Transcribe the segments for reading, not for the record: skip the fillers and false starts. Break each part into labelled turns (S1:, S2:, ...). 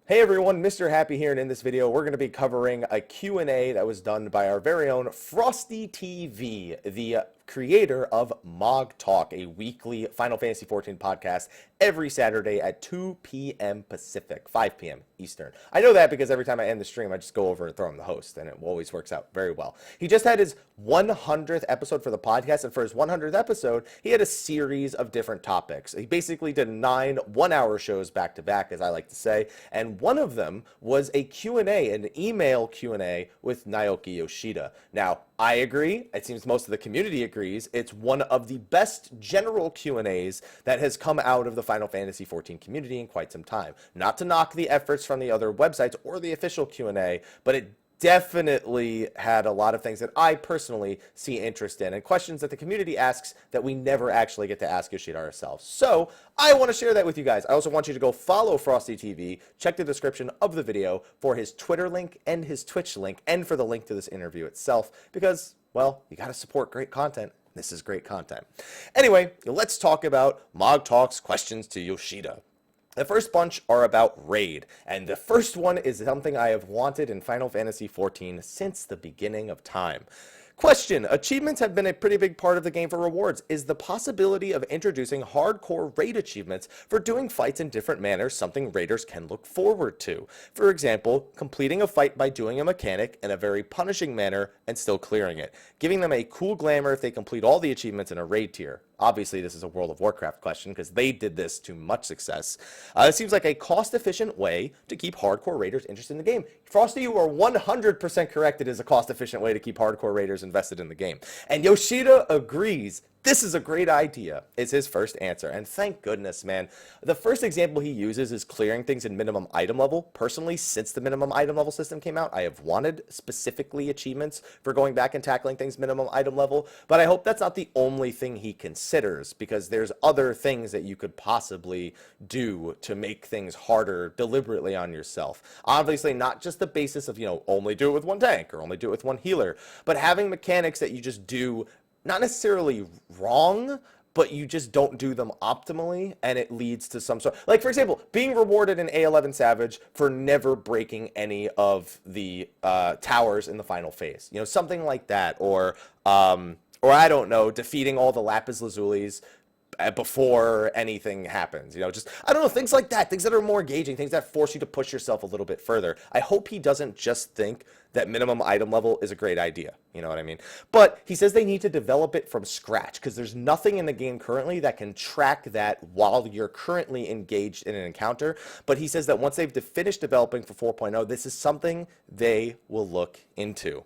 S1: Hey everyone, Mr. Happy here, and in this video we're going to be covering a Q&A that was done by our very own Frosty TV, the creator of Mogtalk, a weekly Final Fantasy XIV podcast every Saturday at 2 p.m. Pacific, 5 p.m. Eastern. I know that because every time I end the stream, I just go over and throw him the host, and it always works out very well. He just had his 100th episode for the podcast, and for his 100th episode, he had a series of different topics. He basically did 9 one-hour shows back-to-back, as I like to say, and one of them was a Q&A, an email Q&A with Naoki Yoshida. Now, I agree. It seems most of the community agrees. It's one of the best general Q&As that has come out of the Final Fantasy XIV community in quite some time. Not to knock the efforts from the other websites or the official Q&A, but it definitely had a lot of things that I personally see interest in and questions that the community asks that we never actually get to ask Yoshida ourselves. So I want to share that with you guys. I also want you to go follow Frosty TV, check the description of the video for his Twitter link and his Twitch link and for the link to this interview itself because, well, you got to support great content. This is great content. Anyway, let's talk about Mogtalk's questions to Yoshida. The first bunch are about raid, and the first one is something I have wanted in Final Fantasy XIV since the beginning of time. Question: achievements have been a pretty big part of the game for rewards. Is the possibility of introducing hardcore raid achievements for doing fights in different manners something raiders can look forward to? For example, completing a fight by doing a mechanic in a very punishing manner and still clearing it, giving them a cool glamour if they complete all the achievements in a raid tier. Obviously, this is a World of Warcraft question because they did this to much success. It seems like a cost-efficient way to keep hardcore raiders interested in the game. Frosty, you are 100% correct. It is a cost-efficient way to keep hardcore raiders invested in the game. And Yoshida agrees. This is a great idea, is his first answer. And thank goodness, man. The first example he uses is clearing things in minimum item level. Personally, since the minimum item level system came out, I have wanted specifically achievements for going back and tackling things minimum item level. But I hope that's not the only thing he considers, because there's other things that you could possibly do to make things harder deliberately on yourself. Obviously, not just the basis of, only do it with one tank or only do it with one healer, but having mechanics that you just do not necessarily wrong, but you just don't do them optimally, and it leads to some sort. Like, for example, being rewarded in A11 Savage for never breaking any of the towers in the final phase. Something like that. Or I don't know, defeating all the Lapis Lazulis before anything happens, just, I don't know, things like that, things that are more engaging, things that force you to push yourself a little bit further. I hope he doesn't just think that minimum item level is a great idea, you know what I mean? But he says they need to develop it from scratch because there's nothing in the game currently that can track that while you're currently engaged in an encounter. But he says that once they've finished developing for 4.0, this is something they will look into.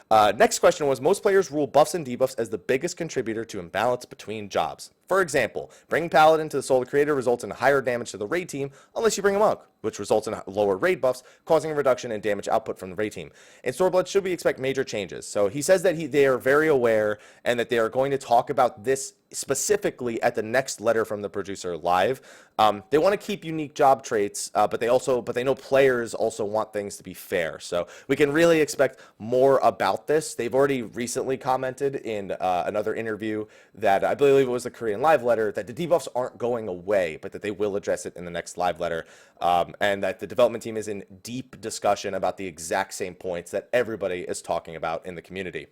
S1: Next question was, most players rule buffs and debuffs as the biggest contributor to imbalance between jobs. For example, bringing Paladin to the Soul Creator results in higher damage to the raid team unless you bring a Monk, which results in lower raid buffs, causing a reduction in damage output from the raid team. In Stormblood, should we expect major changes? So he says that they are very aware and that they are going to talk about this specifically at the next letter from the producer live. They want to keep unique job traits, but they know players also want things to be fair. So we can really expect more about this. They've already recently commented in another interview that I believe it was the Korean live letter that the debuffs aren't going away, but that they will address it in the next live letter, and that the development team is in deep discussion about the exact same points that everybody is talking about in the community.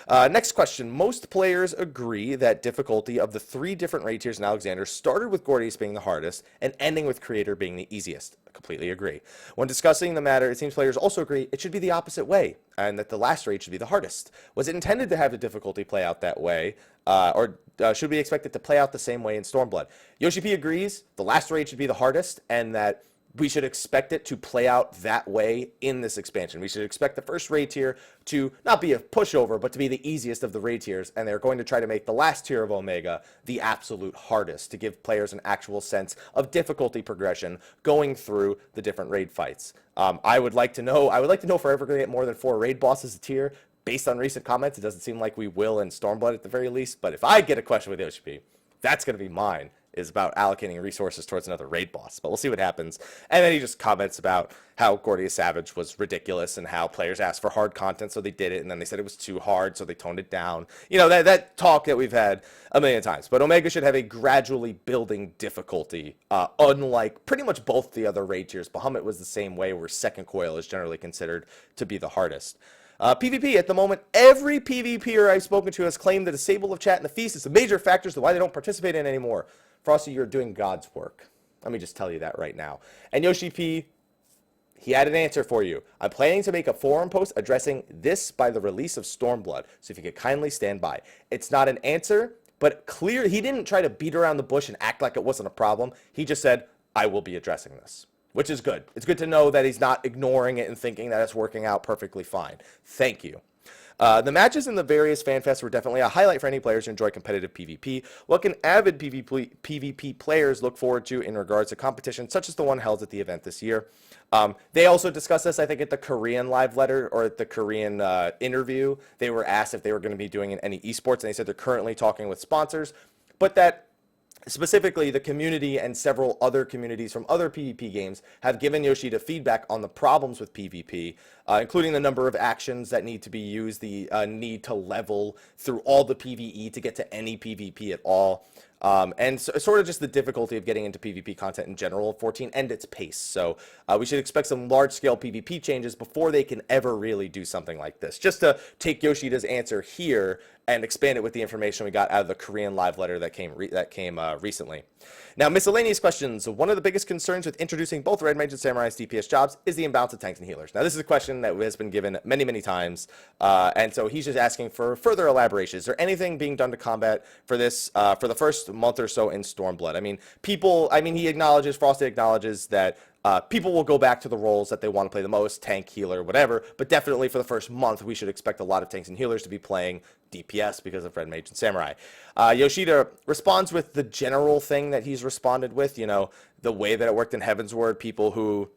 S1: Next question. Most players agree that difficulty of the 3 different raid tiers in Alexander started with Gordius being the hardest and ending with Creator being the easiest. I completely agree. When discussing the matter, it seems players also agree it should be the opposite way and that the last raid should be the hardest. Was it intended to have the difficulty play out that way, or should we expect it to play out the same way in Stormblood? Yoshi P agrees the last raid should be the hardest and that we should expect it to play out that way in this expansion. We should expect the first raid tier to not be a pushover, but to be the easiest of the raid tiers, and they're going to try to make the last tier of Omega the absolute hardest to give players an actual sense of difficulty progression going through the different raid fights. I would like to know if we're ever going to get more than 4 raid bosses a tier. Based on recent comments, it doesn't seem like we will in Stormblood at the very least, but if I get a question with Yoshi P, that's going to be mine. is about allocating resources towards another raid boss, but we'll see what happens. And then he just comments about how Gordius Savage was ridiculous and how players asked for hard content, so they did it, and then they said it was too hard, so they toned it down. You know, that talk that we've had a million times. But Omega should have a gradually building difficulty, unlike pretty much both the other raid tiers. Bahamut was the same way, where second coil is generally considered to be the hardest. PvP, at the moment, every PvPer I've spoken to has claimed the disable of chat and the feast is the major factors to why they don't participate in anymore. Frosty, you're doing God's work. Let me just tell you that right now. And Yoshi P, he had an answer for you. I'm planning to make a forum post addressing this by the release of Stormblood, so if you could kindly stand by. It's not an answer, but clear. He didn't try to beat around the bush and act like it wasn't a problem. He just said, I will be addressing this. Which is good. It's good to know that he's not ignoring it and thinking that it's working out perfectly fine. Thank you. The matches in the various FanFests were definitely a highlight for any players who enjoy competitive PvP. What can avid PvP players look forward to in regards to competition, such as the one held at the event this year? They also discussed this, I think, at the Korean live letter or at the Korean interview. They were asked if they were going to be doing any esports, and they said they're currently talking with sponsors, but that specifically, the community and several other communities from other PvP games have given Yoshida feedback on the problems with PvP, including the number of actions that need to be used, the need to level through all the PvE to get to any PvP at all, and sort of just the difficulty of getting into PvP content in general of 14 and its pace. So we should expect some large-scale PvP changes before they can ever really do something like this. Just to take Yoshida's answer here and expand it with the information we got out of the Korean live letter that came recently. Now, miscellaneous questions. One of the biggest concerns with introducing both Red Mage and Samurai's DPS jobs is the imbalance of tanks and healers. Now, this is a question that has been given many, many times, and so he's just asking for further elaboration. Is there anything being done to combat for this for the first month or so in Stormblood? I mean, Frosty acknowledges that people will go back to the roles that they want to play the most, tank, healer, whatever, but definitely for the first month, we should expect a lot of tanks and healers to be playing DPS because of Red Mage and Samurai. Yoshida responds with the general thing that he's responded with, you know, the way that it worked in Heavensward. People who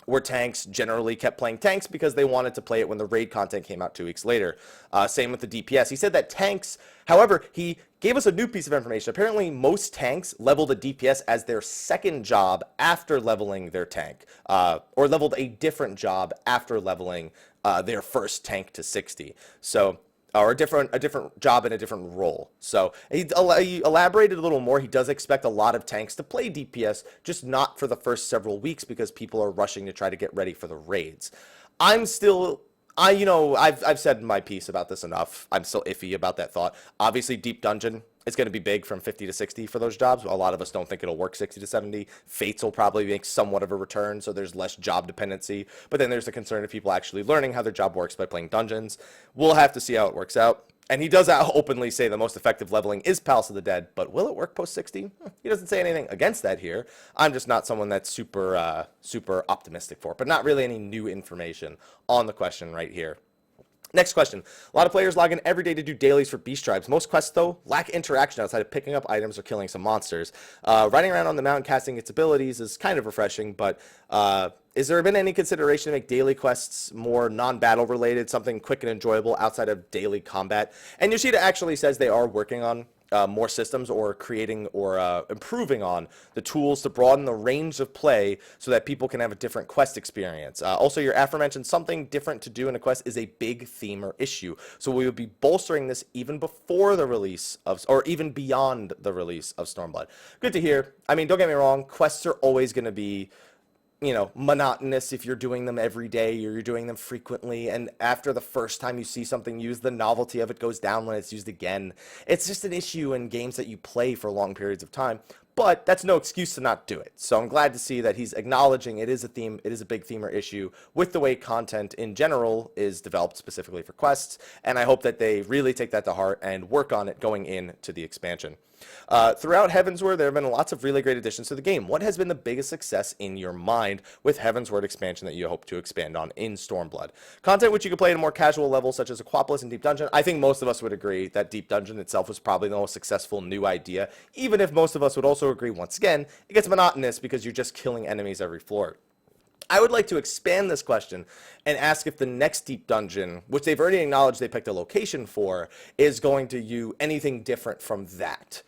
S1: were tanks generally kept playing tanks because they wanted to play it when the raid content came out 2 weeks later. Same with the DPS. He said that tanks, however, he gave us a new piece of information. Apparently, most tanks leveled a DPS as their second job after leveling their tank, or leveled a different job after leveling their first tank to 60. So, or a different job in a different role. So he elaborated a little more. He does expect a lot of tanks to play DPS, just not for the first several weeks because people are rushing to try to get ready for the raids. I've said my piece about this enough. I'm still iffy about that thought. Obviously, Deep Dungeon is going to be big from 50 to 60 for those jobs. A lot of us don't think it'll work 60 to 70. Fates will probably make somewhat of a return, so there's less job dependency. But then there's the concern of people actually learning how their job works by playing dungeons. We'll have to see how it works out. And he does openly say the most effective leveling is Palace of the Dead, but will it work post 60? He doesn't say anything against that here. I'm just not someone that's super optimistic for it, but not really any new information on the question right here. Next question. A lot of players log in every day to do dailies for beast tribes. Most quests, though, lack interaction outside of picking up items or killing some monsters. Riding around on the mountain casting its abilities is kind of refreshing, but is there been any consideration to make daily quests more non-battle related, something quick and enjoyable outside of daily combat? And Yoshida actually says they are working on more systems or creating or improving on the tools to broaden the range of play so that people can have a different quest experience. Also, your aforementioned something different to do in a quest is a big theme or issue. So we will be bolstering this even before the release of, or even beyond the release of Stormblood. Good to hear. I mean, don't get me wrong, quests are always going to be, you know, monotonous if you're doing them every day or you're doing them frequently, and after the first time you see something used, the novelty of it goes down when it's used again. It's just an issue in games that you play for long periods of time, but that's no excuse to not do it. So I'm glad to see that he's acknowledging it is a theme, it is a big theme or issue with the way content in general is developed specifically for quests, and I hope that they really take that to heart and work on it going into the expansion. Throughout Heavensward, there have been lots of really great additions to the game. What has been the biggest success in your mind with Heavensward expansion that you hope to expand on in Stormblood? Content which you can play at a more casual level, such as Aquapolis and Deep Dungeon. I think most of us would agree that Deep Dungeon itself was probably the most successful new idea, even if most of us would also agree, once again, it gets monotonous because you're just killing enemies every floor. I would like to expand this question and ask if the next Deep Dungeon, which they've already acknowledged they picked a location for, is going to do anything different from that.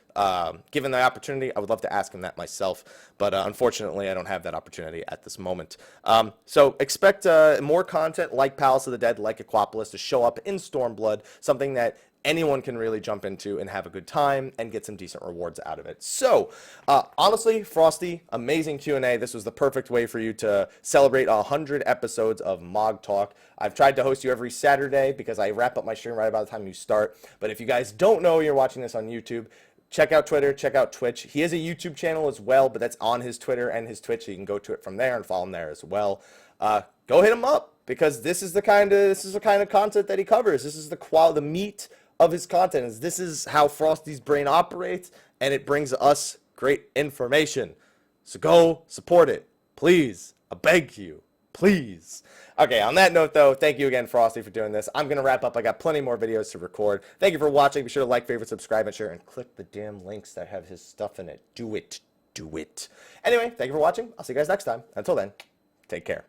S1: given the opportunity, I would love to ask him that myself, but unfortunately, I don't have that opportunity at this moment. So expect more content like Palace of the Dead, like Aquapolis, to show up in Stormblood, something that anyone can really jump into and have a good time and get some decent rewards out of it. So, honestly, Frosty, amazing Q&A. This was the perfect way for you to celebrate 100 episodes of Mogtalk. I've tried to host you every Saturday because I wrap up my stream right about the time you start. But if you guys don't know you're watching this on YouTube, check out Twitter, check out Twitch. He has a YouTube channel as well, but that's on his Twitter and his Twitch, so you can go to it from there and follow him there as well. Go hit him up, because this is the kind of content that he covers. This is the meat of his content. This is how Frosty's brain operates, and it brings us great information. So go support it, please. I beg you, please. Okay, on that note, though, thank you again, Frosty, for doing this. I'm going to wrap up. I got plenty more videos to record. Thank you for watching. Be sure to like, favorite, subscribe, and share, and click the damn links that have his stuff in it. Do it. Do it. Anyway, thank you for watching. I'll see you guys next time. Until then, take care.